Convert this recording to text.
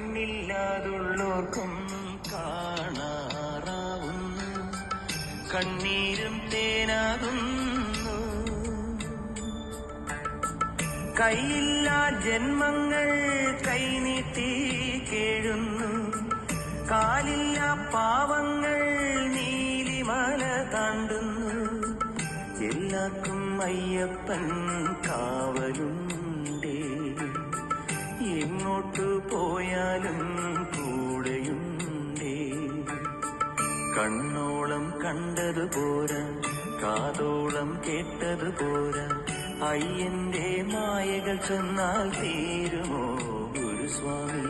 കണ്ണില്ലാതുള്ളോർക്കും കാണാറാവുന്നു, കണ്ണീരും തേനാകുന്നു. കൈയില്ലാ ജന്മങ്ങൾ കൈനീട്ടി കേഴുന്നു, കാലില്ലാ പാവങ്ങൾ നീലിമല താണ്ടുന്നു. എല്ലാവർക്കും അയ്യപ്പൻ കാവലുണ്ടേ, എങ്ങോട്ടു പോയാലും കൂടെയുണ്ടേ. കണ്ണോളം കണ്ടതു പോരാ, കാതോളം കേട്ടതു പോരാ, അയ്യന്റെ മായകൾ ചെന്നാൽ തീരുമോ ഗുരുസ്വാമി?